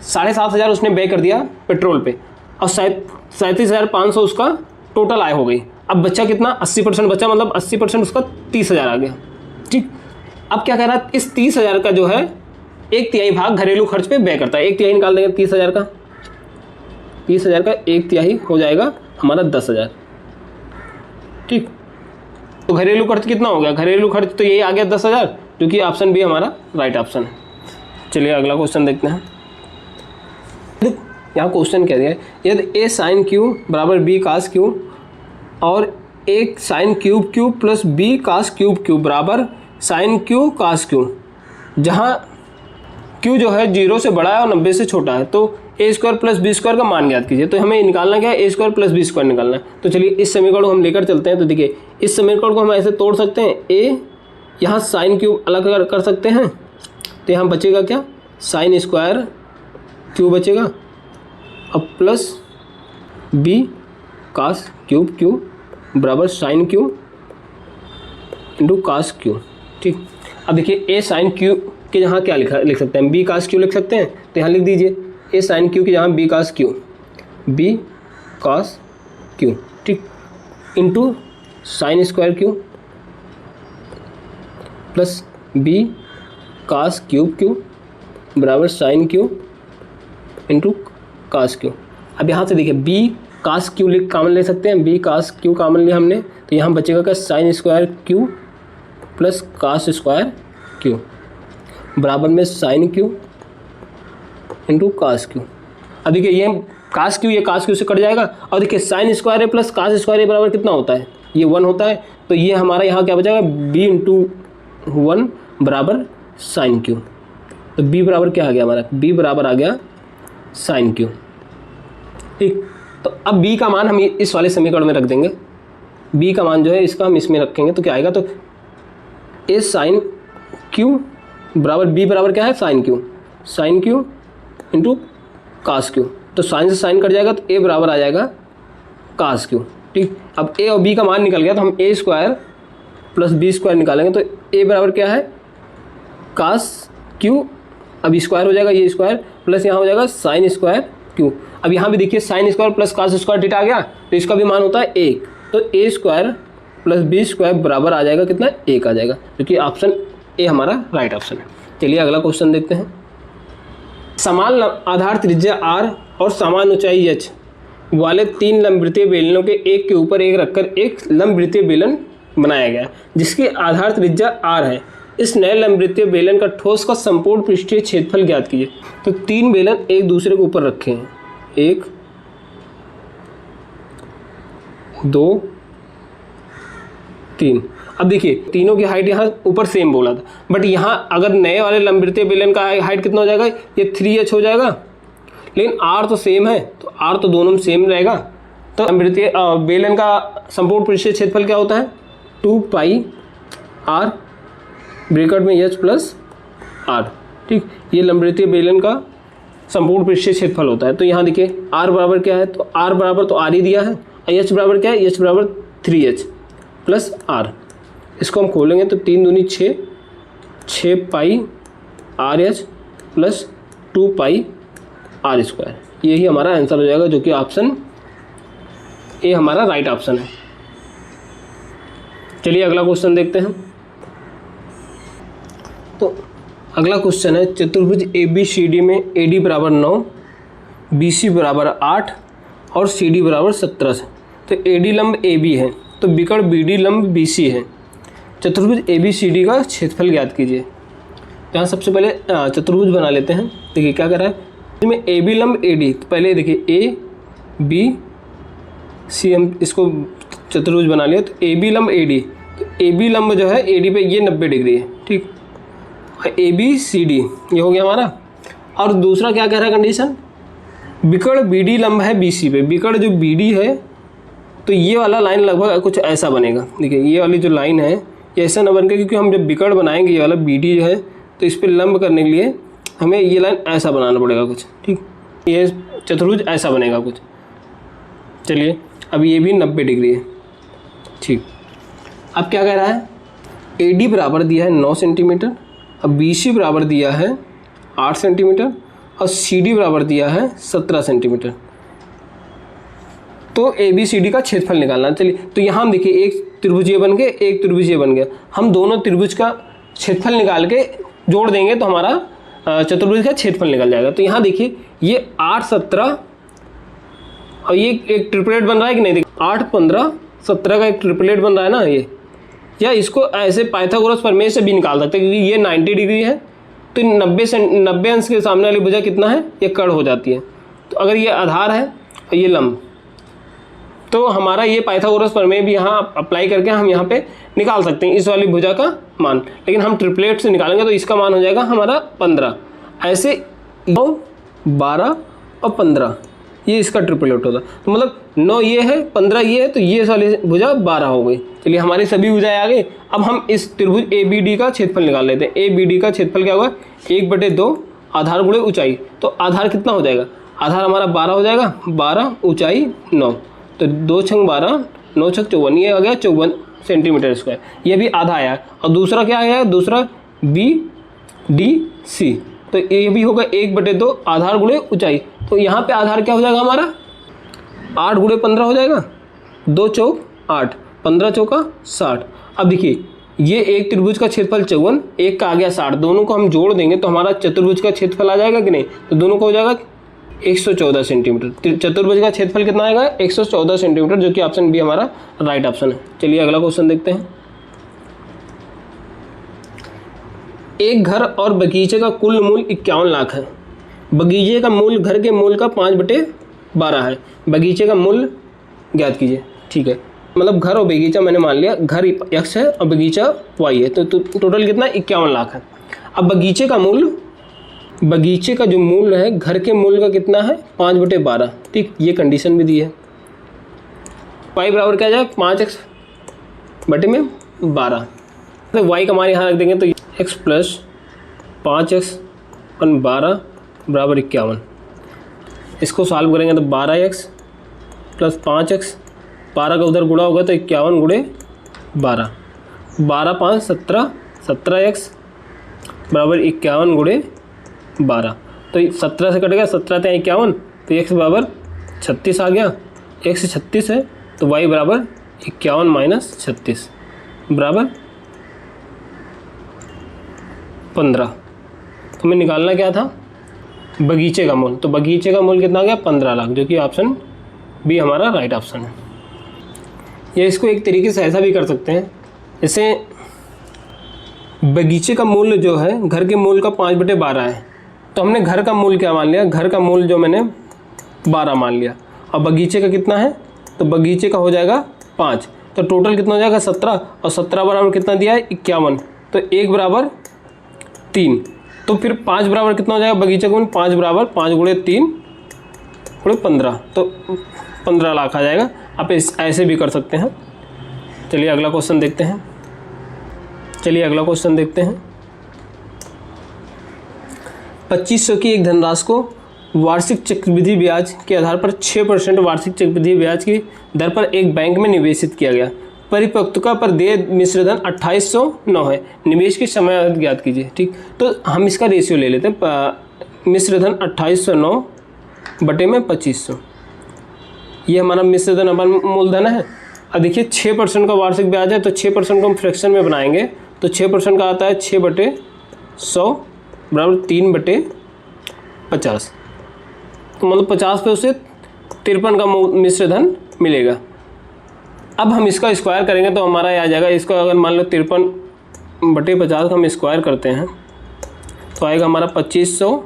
7,500 उसने व्यय कर दिया पेट्रोल पे और 37,500 उसका टोटल आय हो गई। अब बचा कितना, 80% बचा, मतलब 80% उसका 30,000 आ गया, ठीक। अब क्या कह रहा है, इस 30,000 का जो है 1/3 भाग घरेलू खर्च पे व्यय करता है। 1/3 निकाल देंगे 30,000 का, 30,000 का 1/3 हो जाएगा हमारा 10,000, ठीक। तो घरेलू खर्च कितना हो गया, घरेलू खर्च तो यही आ गया 10,000, जो कि ऑप्शन बी हमारा राइट ऑप्शन है। चलिए अगला क्वेश्चन देखते हैं। यहाँ क्वेश्चन कह दिया है, यदि a sin q बराबर b cos q और a sin cube q plus b cos cube q बराबर sin q cos q, जहाँ q जो है 0 से बड़ा है और 90 से छोटा है, तो a² प्लस b² का मान ज्ञात कीजिए। तो हमें निकालना क्या है, a² प्लस b² निकालना है। तो चलिए इस समीकरण को हम लेकर चलते हैं। तो देखिए इस समीकरण को हम ऐसे तोड़ सकते हैं, a यहाँ साइन क्यूब अलग कर सकते हैं, तो यहाँ बचेगा क्या, साइन स्क्वायर क्यू बचेगा, अब plus b cos cube Q बराबर sine Q into cos Q, ठीक। अब देखिए a साइन क्यू के यहाँ क्या लिख सकते हैं, b कास क्यू लिख सकते हैं, तो यहाँ लिख दीजिए a साइन क्यू के यहाँ b कास क्यू, ठीक, into sine square Q plus b cos cube Q बराबर sine Q into cos Q. अब यहाँ से देखिए b कास क्यू कॉमन ले सकते हैं, b कास क्यू कॉमन लिया हमने, तो यहाँ बचेगा क्या, sine square Q plus cos square Q बराबर में sine Q into cos Q. अब देखिए ये कास क्यू, ये कास क्यू से कट जाएगा, और देखिए साइन स्क्वायर है प्लस कास स्क्वायर है बराबर कितना होता है, ये 1 होता है। तो ये हमारा यहाँ क्या बचेगा, b इंटू 1 बराबर साइन क्यू। तो b बराबर क्या आ गया हमारा, b बराबर आ गया साइन क्यू, ठीक। तो अब b का मान हम इस वाले समीकरण में रख देंगे, b का मान जो है इसका हम इसमें रखेंगे, तो क्या आएगा, तो a साइन क्यू बराबर b बराबर क्या है, sine Q into cos Q. तो साइन से साइन कट जाएगा, तो a बराबर आ जाएगा कास क्यू, ठीक। अब a और b का मान निकल गया, तो हम a² प्लस b² निकालेंगे, तो a बराबर क्या है, कास क्यू, अब स्क्वायर हो जाएगा, ये स्क्वायर प्लस यहाँ हो जाएगा साइन स्क्वायर क्यू। अब यहाँ भी देखिए sine square plus cos square theta आ गया, तो इसका भी मान होता है 1, तो a² प्लस b² बराबर आ जाएगा कितना, 1 आ जाएगा, क्योंकि ऑप्शन ए हमारा राइट ऑप्शन है। चलिए अगला क्वेश्चन देखते हैं। समान आधार त्रिज्या r और समान ऊंचाई h वाले 3 लंबवृत्तीय बेलनों के एक के ऊपर एक रखकर एक लंबवृत्तीय बेलन बनाया गया, जिसकी आधार त्रिज्या r है। इस नए लंबवृत्तीय बेलन का ठोस का संपूर्ण पृष्ठीय क्षेत्रफल ज्ञात कीजिए। तो 3 बेलन एक दूसरे के ऊपर रखे हैं, 1 2 3। अब देखिए तीनों की हाइट यहाँ ऊपर सेम बोला था, बट यहाँ अगर नए वाले लंबवृत्तीय बेलन का हाइट कितना हो जाएगा, ये 3h हो जाएगा, लेकिन r तो सेम है, तो आर तो दोनों में सेम रहेगा। तो लंबवृत्तीय बेलन का संपूर्ण पृष्ठीय क्षेत्रफल क्या होता है? 2 पाई आर ब्रैकेट में एच प्लस आर। ठीक, ये लंबवृत्तीय बेलन का संपूर्ण पृष्ठीय क्षेत्रफल होता है। तो यहाँ देखिए आर बराबर क्या है, तो आर बराबर तो आर ही दिया है, एच बराबर क्या है, एच बराबर 3h प्लस आर। इसको हम खोलेंगे तो 3 दूनी 6, 6 pi R H plus 2 pi R square. यही हमारा आंसर हो जाएगा, जो कि ऑप्शन ए हमारा राइट ऑप्शन है। चलिए अगला क्वेश्चन देखते हैं। तो अगला क्वेश्चन है, चतुर्भुज ABCD में AD बराबर 9, BC बराबर 8 और CD बराबर 17 है। तो AD लंब AB है, तो विकर्ण BD लंब BC है। चतुर्भुज ABCD का क्षेत्रफल ज्ञात कीजिए। यहाँ सबसे पहले चतुर्भुज बना लेते हैं। देखिए क्या कर रहा है, इसमें AB लंब AD, तो पहले देखिए ABC, हम इसको चतुर्भुज बना लिया। तो AB लंब AD, तो AB लंब जो है AD पे ये 90 डिग्री है। ठीक, ABCD ये हो गया हमारा। और दूसरा क्या कह रहा है कंडीशन, विकर्ण BD लंब है BC पे। विकर्ण जो BD है तो ये वाला लाइन लगभग कुछ ऐसा बनेगा। देखिए ये वाली जो लाइन है ये ऐसा ना बन के, क्योंकि हम जब विकर्ण बनाएंगे ये वाला BD जो है तो इस पर लंब करने के लिए हमें ये लाइन ऐसा बनाना पड़ेगा कुछ। ठीक, ये चतुर्भुज ऐसा बनेगा कुछ। चलिए अब ये भी 90 डिग्री है। ठीक, अब क्या कह रहा है, AD बराबर दिया है 9 सेंटीमीटर, अब BC बराबर दिया है 8 सेंटीमीटर और CD बराबर दिया है 17 सेंटीमीटर। तो ABCD का क्षेत्रफल निकालना। चलिए तो यहाँ हम देखिए एक त्रिभुज ये बन गया, एक त्रिभुज ये बन गया। हम दोनों त्रिभुज का क्षेत्रफल निकाल के जोड़ देंगे तो हमारा चतुर्भुज का क्षेत्रफल निकल जाएगा। तो यहाँ देखिए ये 8, 17 और ये एक ट्रिपलेट बन रहा है कि नहीं, देखिए 8, 15, 17 का एक ट्रिपलेट बन रहा है ना ये। या इसको ऐसे पाइथागोरस प्रमेय से भी निकाल सकते हैं, क्योंकि ये 90 डिग्री है तो 90 अंश के सामने वाली भुजा कितना है, ये कर्ण हो जाती है। तो अगर ये आधार है और ये लंब, तो हमारा ये पाइथागोरस प्रमेय भी यहाँ अप्लाई करके हम यहाँ पे निकाल सकते हैं इस वाली भुजा का मान। लेकिन हम ट्रिपलेट से निकालेंगे तो इसका मान हो जाएगा हमारा 15। ऐसे 9, 12 और 15 ये इसका ट्रिपलेट होता। तो मतलब 9 ये है, 15 ये है, तो ये वाली भुजा 12 हो गई। चलिए हमारी सभी भुजाएं आ गई। अब हम इस त्रिभुज ABD का क्षेत्रफल निकाल लेते हैं। ABD का क्षेत्रफल क्या होगा, 1/2 आधार गुणे ऊंचाई। तो आधार कितना हो जाएगा, आधार हमारा 12 हो जाएगा, 12 ऊंचाई 9, तो 2 × 12 9 × 54, ये आ गया 54 सेंटीमीटर स्क्वायर। ये भी आधा आया। और दूसरा क्या आया, दूसरा BDC, तो ये भी होगा 1/2 आधार गुणे ऊंचाई। तो यहाँ पे आधार क्या हो जाएगा हमारा, 8 × 15 हो जाएगा, 2 चौक 8, 15 चौका 60। अब देखिए ये एक त्रिभुज का क्षेत्रफल 54, एक का आ गया 60, दोनों को हम जोड़ देंगे तो हमारा चतुर्भुज का क्षेत्रफल आ जाएगा कि नहीं। तो दोनों को हो जाएगा 114 सेंटीमीटर। चतुर्भुज का क्षेत्रफल कितना आएगा, 114 सेंटीमीटर, जो कि ऑप्शन बी हमारा राइट ऑप्शन है। चलिए अगला क्वेश्चन देखते हैं। एक घर और बगीचे का कुल मूल्य 51 लाख है। बगीचे का मूल्य घर के मूल्य का 5/12 है। बगीचे का मूल्य ज्ञात कीजिए। ठीक है, मतलब घर और बगीचा मैंने मान लिया, घर x है और बगीचा y है, तो टोटल कितना 51 लाख है। अब बगीचे का मूल्य, बगीचे का जो मूल्य है घर के मूल्य का कितना है, 5/12। ठीक, ये कंडीशन भी दी है। y बराबर क्या जाए, 5x/12। तो y का मान यहाँ रख देंगे तो x + 5x / 12 = 51। इसको सॉल्व करेंगे तो 12x + 5x, 12 का उधर गुणा होगा तो 51 × 12, 12 × 5 = 17, 17x = 51 × 12। तो 17 से कट गया, 17 × 51, तो x = 36 आ गया। x 36 है तो y = 51 - 36 = 15। तो हमें निकालना क्या था, बगीचे का मूल्य। तो बगीचे का मूल्य कितना आ गया, 15 लाख, जो कि ऑप्शन बी हमारा राइट ऑप्शन है। या इसको एक तरीके से ऐसा भी कर सकते हैं, जैसे बगीचे का मूल्य जो है घर के मूल्य का 5/12 है, तो हमने घर का मूल्य क्या मान लिया, घर का मूल्य जो मैंने 12 मान लिया। और बगीचे का कितना है, तो बगीचे का हो जाएगा 5, तो टोटल कितना हो जाएगा 17, और 17 बराबर कितना दिया है 51, तो 1 = 3। तो फिर 5 बराबर कितना हो जाएगा बगीचे का मूल्य, 5 = 5 × 3 गुणे 15, तो 15 लाख आ जाएगा। आप ऐसे भी कर सकते हैं। चलिए अगला क्वेश्चन देखते हैं। 2500 की एक धनराशि को वार्षिक चक्रवृद्धि ब्याज के आधार पर 6% वार्षिक चक्रवृद्धि ब्याज की दर पर एक बैंक में निवेशित किया गया। परिपक्वता पर देय मिश्रधन 2809 है। निवेश की समय अवधि ज्ञात कीजिए। ठीक, तो हम इसका रेशियो ले लेते हैं। मिश्रधन 2809 बटे में 2500, ये हमारा मिश्रधन अपन मूलधन है। अब देखिए 6% का वार्षिक ब्याज है, तो 6% को हम फ्रैक्शन में बनाएंगे तो 6% का आता है 6/100 बराबर 3/50, तो मतलब 50 पे उसे 53 का मिश्रधन मिलेगा। अब हम इसका स्क्वायर करेंगे तो हमारा ये आ जाएगा, इसको अगर मान लो 53/50 का हम स्क्वायर करते हैं तो आएगा हमारा 2500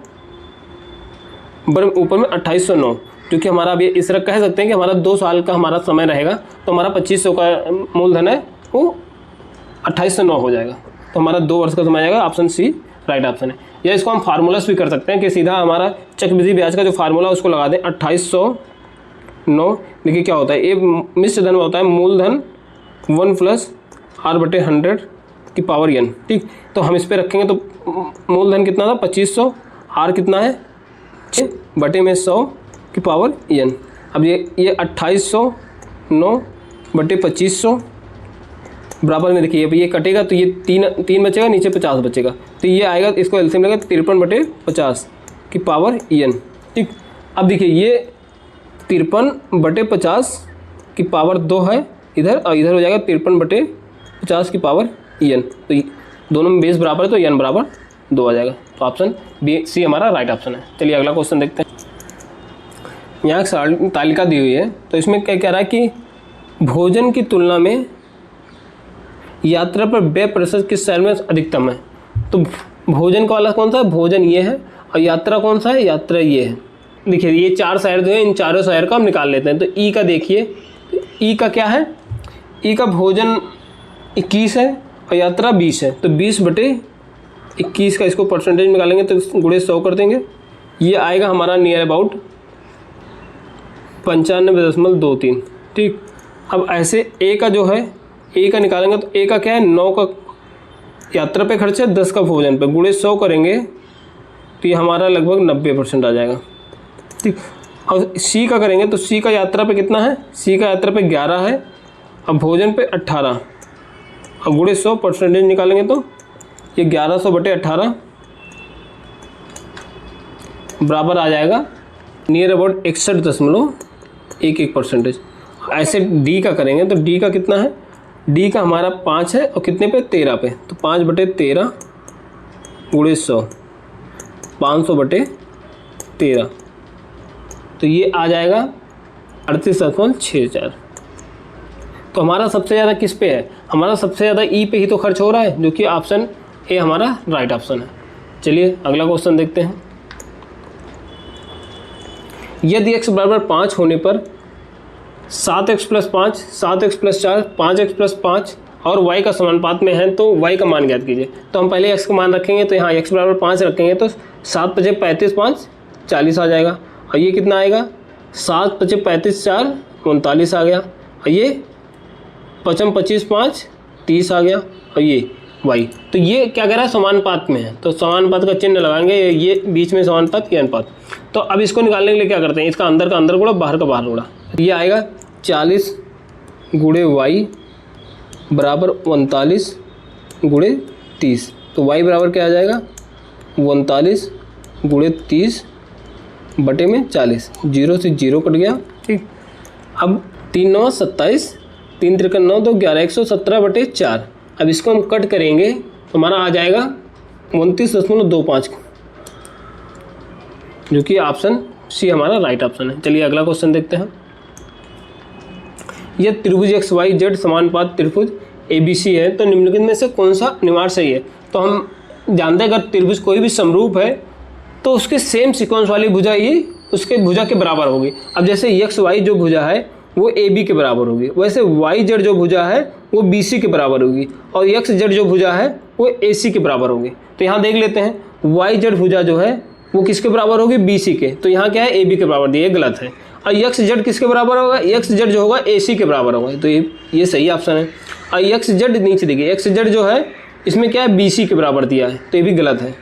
ऊपर में 2809, क्योंकि हमारा अभी इस तरह कह सकते हैं कि हमारा 2 साल का हमारा समय रहेगा, तो हमारा 2500 का मूलधन है वो 2809 हो जाएगा, तो हमारा 2 वर्ष का समय आएगा। ऑप्शन सी राइट ऑप्शन है। या इसको हम फार्मूलास भी कर सकते हैं कि सीधा हमारा चक्रवृद्धि ब्याज का जो फार्मूला उसको लगा दें 2809। देखिए क्या होता है, ये मिश्रधन में होता है मूलधन 1 + r/100 की पावर n। ठीक, तो हम इस पर रखेंगे तो मूलधन कितना था 2500, r कितना है 6/100 की पावर n। अब ये 2809 बटे 2500 बराबर में देखिए, अब ये कटेगा तो ये 3 बचेगा, नीचे 50 बचेगा, तो ये आएगा, इसको एलसीएम लगेगा 53/50 की पावर n। ठीक, अब देखिए ये 53/50 की पावर 2 है इधर, और इधर हो जाएगा 53/50 की पावर n, तो दोनों में बेस बराबर है तो n बराबर 2 आ जाएगा। तो ऑप्शन बी सी हमारा राइट ऑप्शन है। चलिए अगला क्वेश्चन देखते हैं। यहाँ एक तालिका दी हुई है, तो इसमें क्या कह रहा है कि भोजन की तुलना में यात्रा पर व्यय प्रतिशत किस शहर में अधिकतम है। तो भोजन का वाला कौन सा है, भोजन ये है, और यात्रा कौन सा है, यात्रा ये है। देखिए ये 4 शहर जो है, इन चारों शहर का हम निकाल लेते हैं। तो ई का देखिए, ई का क्या है, ई का भोजन 21 है और यात्रा 20 है, तो 20/21 का इसको परसेंटेज निकालेंगे तो गुणे 100 कर देंगे, ये आएगा हमारा नियर अबाउट 95.23। ठीक, अब ऐसे ए का जो है, ए का निकालेंगे तो ए का क्या है 9 का यात्रा पे खर्च है, 10 का भोजन पे, गुणे 100 करेंगे तो ये हमारा लगभग 90% आ जाएगा। ठीक, और सी का करेंगे तो सी का यात्रा पे कितना है, सी का यात्रा पे 11 है और भोजन पे 18, और गुणे 100 परसेंटेज निकालेंगे तो ये 1100/18 बराबर आ जाएगा नियर अबाउट 61.11%। ऐसे डी का करेंगे तो डी का कितना है, डी का हमारा 5 है और कितने पे 13 पे, तो 5/13 गुणे 100, 500/13, तो ये आ जाएगा 38.64। तो हमारा सबसे ज़्यादा किस पे है, हमारा सबसे ज़्यादा ई पे ही तो खर्च हो रहा है, जो कि ऑप्शन ए हमारा राइट ऑप्शन है। चलिए अगला क्वेश्चन देखते हैं। यदि x बराबर 5 होने पर 7x + 5, 7x + 4, 5x + 5 और y का समानुपात में है तो y का मान ज्ञात कीजिए। तो हम पहले x का मान रखेंगे, तो यहाँ x बराबर 5 रखेंगे तो 7 × 5 = 35, 5 40 आ जाएगा, और ये कितना आएगा 7 × 5 = 35, 4 39 आ गया, और ये 5 × 25 = 5 30 आ गया, और ये y, तो ये क्या कह रहा है समानुपात में है, तो समानुपात का चिन्ह लगाएंगे, ये बीच में समानुपात, ये अनुपात। तो अब इसको निकालने के लिए क्या करते हैं, इसका अंदर का अंदर गुणा, बाहर का बाहर गुणा, ये आएगा 40 गुणे y बराबर 39 गुणे 30, तो y बराबर क्या आ जाएगा 39 गुणे 30 बटे में 40, 0 से 0 कट गया। ठीक, अब 3 × 9 = 27, 3 × 3 = 9, तो 11 117/4। अब इसको हम कट करेंगे तो हमारा आ जाएगा 29.25, जो कि ऑप्शन सी हमारा राइट ऑप्शन है। चलिए अगला क्वेश्चन देखते हैं। यह त्रिभुज XYZ समानुपात त्रिभुज ABC है, तो निम्नलिखित में से कौन सा अनिवार्य सही है। तो हम जानते हैं अगर त्रिभुज कोई भी समरूप है तो उसके सेम सीक्वेंस वाली भुजा ही उसके भुजा के बराबर होगी। अब जैसे XY जो भुजा है वो AB के बराबर होगी, वैसे YZ जो भुजा है वो BC के बराबर होगी, और XZ जो भुजा है वो AC के बराबर होगी। तो यहाँ देख लेते हैं YZ भुजा जो है वो किसके बराबर होगी, BC के। तो यहाँ क्या है, AB के बराबर दिया, ये गलत है। और XZ किसके बराबर होगा, XZ जो होगा AC के बराबर होगा, तो ये सही ऑप्शन है। और XZ नीचे देखिए, XZ जो है इसमें क्या है, BC के बराबर दिया है, तो ये भी गलत है।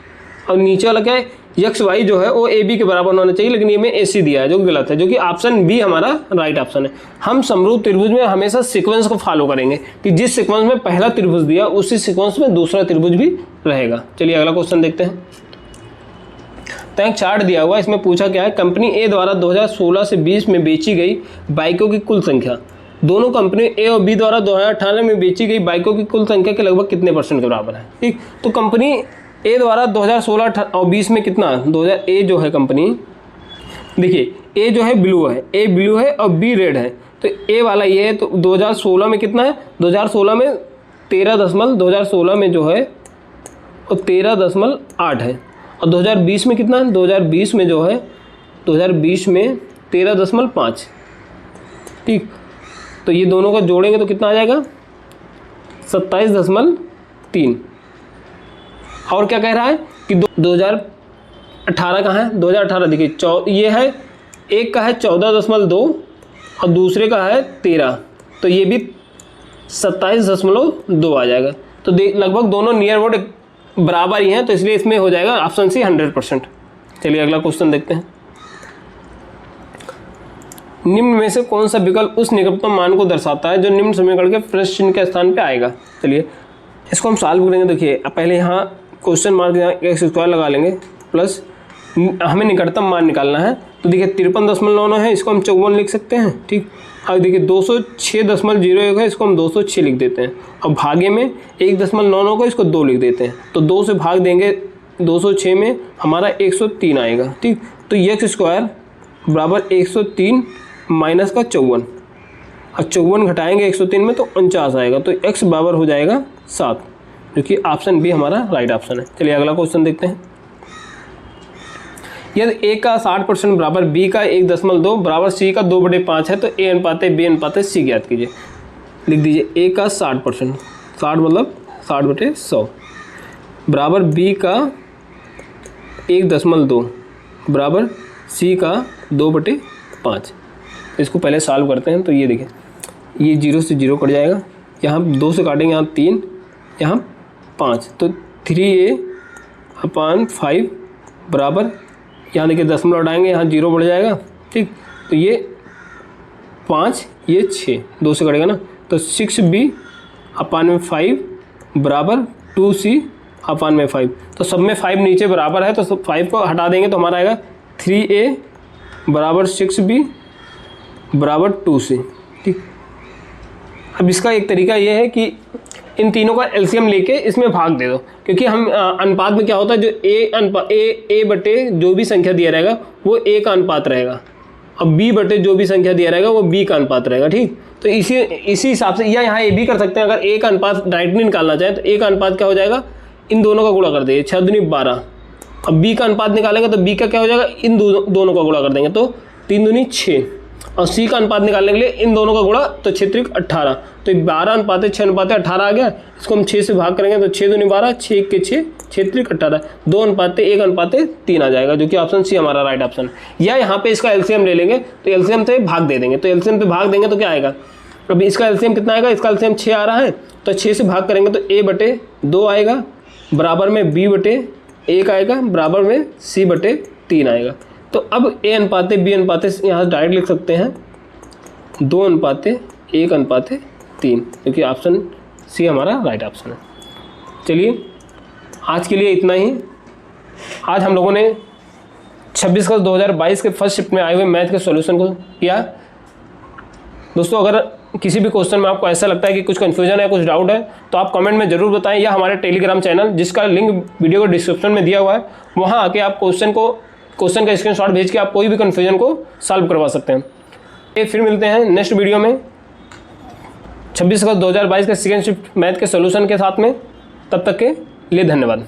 और नीचे वाला क्या है, XY जो है वो AB के बराबर होना चाहिए, लेकिन ये में AC दिया है जो गलत है, जो कि ऑप्शन बी हमारा राइट ऑप्शन है। हम समरूप त्रिभुज में हमेशा सीक्वेंस को फॉलो करेंगे कि जिस सीक्वेंस में पहला त्रिभुज दिया उसी सीक्वेंस में दूसरा त्रिभुज भी रहेगा। चलिए अगला क्वेश्चन देखते हैं। तो एक चार्ट दिया हुआ, इसमें पूछा क्या है, कंपनी ए द्वारा 2016 से 20 में बेची गई बाइकों की कुल संख्या दोनों कंपनी ए और बी द्वारा 2018 में बेची गई बाइकों की कुल संख्या के लगभग कितने % के बराबर है। ठीक, तो कंपनी ए द्वारा 2016 और 20 में कितना, 2000 ए जो है कंपनी, देखिए ए जो है ब्लू है, ए ब्लू है और बी रेड है, तो ए वाला ये है, तो 2016 में कितना है, 2016 में 2016 में जो है वो 13.8 है। और 2020 में कितना है, 2020 में जो है 2020 में 13.5। ठीक, तो ये दोनों को जोड़ेंगे तो कितना आ जाएगा, 27.3। और क्या कह रहा है कि 2018 कहाँ है, 2018 देखिए ये है, एक का है 14.2 और दूसरे का है 13, तो ये भी 27.2 आ जाएगा। तो लगभग दोनों नियर अबाउट बराबर ही हैं, तो इसलिए इसमें हो जाएगा ऑप्शन सी 100%। चलिए अगला क्वेश्चन देखते हैं। निम्न में से कौन सा विकल्प उस निकटतम मान को दर्शाता है जो निम्न समीकरण के प्रश्न चिन्ह के स्थान पे आएगा। चलिए इसको हम सॉल्व करेंगे। देखिए पहले यहाँ क्वेश्चन मार्क यहाँ x² लगा लेंगे, प्लस हमें निकटतम मान निकालना है, तो देखिए 53.9 है, इसको हम 54 लिख सकते हैं। ठीक, अब देखिए 206.01 है, इसको हम 206 लिख देते हैं। और भागे में 1.99 को, इसको 2 लिख देते हैं, तो 2 से भाग देंगे 206 में, हमारा 103 आएगा। ठीक, तो x² बराबर 103 माइनस का 54, और 54 घटाएंगे 103 में तो 49 आएगा, तो x बराबर हो जाएगा 7, जो कि ऑप्शन बी हमारा राइट ऑप्शन है। चलिए अगला क्वेश्चन देखते हैं। यदि a का 60% बराबर b का 1.2 बराबर c का 2/5 है, तो a अनुपात b अनुपात c ज्ञात कीजिए। लिख दीजिए a का 60%, 60 मतलब 60/100 बराबर b का 1.2 बराबर c का 2/5। इसको पहले सॉल्व करते हैं। तो ये देखिए, ये 0 से 0 कट जाएगा, यहाँ 2 से काटेंगे, यहाँ 3, यहाँ 5, तो 3a/5 बराबर, यहाँ देखिए दशमलव हटाएंगे, यहाँ 0 बढ़ जाएगा। ठीक, तो ये 5, ये 6, 2 से कटेगा ना, तो 6b/5 बराबर 2c/5। तो सब में 5 नीचे बराबर है, तो 5 को हटा देंगे तो हमारा आएगा 3a बराबर 6b बराबर 2c। ठीक, अब इसका एक तरीका ये है कि इन तीनों का एलसीएम लेके इसमें भाग दे दो, क्योंकि हम अनुपात में क्या होता है, जो a बटे जो भी संख्या दिया रहेगा वो a का अनुपात रहेगा, और b बटे जो भी संख्या दिया रहेगा वो b का अनुपात रहेगा। ठीक, तो इसी हिसाब से, या यहाँ ये भी कर सकते हैं, अगर a का अनुपात डायरेक्टली निकालना चाहें तो a का अनुपात क्या हो जाएगा, इन दोनों का गुणा कर देंगे, 6 दूनी 12। अब b का अनुपात निकालेंगे तो b का क्या हो जाएगा, इन दोनों का गुणा कर देंगे, तो 3 दूनी 6। और c का अनुपात निकालने के लिए इन दोनों का गुणा, तो 6 त्रिक 18, तो 12:6:18 आ गया। इसको हम 6 से भाग करेंगे तो 6 दूनी 12, 6 के 6, 6 त्रिक 18, 2:1:3 आ जाएगा, जो कि ऑप्शन सी हमारा राइट ऑप्शन है। या यहाँ पे इसका एलसीएम ले लेंगे, तो एलसीएम से भाग दे देंगे, तो एलसीएम पे भाग देंगे तो क्या आएगा, अभी इसका एलसीएम कितना आएगा, इसका एलसीएम 6 आ रहा है, तो 6 से भाग करेंगे तो a/2 आएगा, बराबर में b/1 आएगा, बराबर में c/3 आएगा। तो अब a अनुपात b अनुपात यहाँ डायरेक्ट लिख सकते हैं 2:1:3, क्योंकि ऑप्शन सी हमारा राइट ऑप्शन है। चलिए आज के लिए इतना ही। आज हम लोगों ने 26/10/2022 के फर्स्ट शिफ्ट में आए हुए मैथ के सॉल्यूशन को किया। दोस्तों अगर किसी भी क्वेश्चन में आपको ऐसा लगता है कि कुछ कन्फ्यूजन है, कुछ डाउट है, तो आप कमेंट में ज़रूर बताएं, या हमारे टेलीग्राम चैनल जिसका लिंक वीडियो को डिस्क्रिप्शन में दिया हुआ है, वहाँ आके आप क्वेश्चन का स्क्रीनशॉट भेज के आप कोई भी कन्फ्यूजन को सॉल्व करवा सकते हैं। फिर मिलते हैं नेक्स्ट वीडियो में 26/10/2022 के सेकेंड शिफ्ट मैथ के सॉल्यूशन के साथ में। तब तक के लिए धन्यवाद।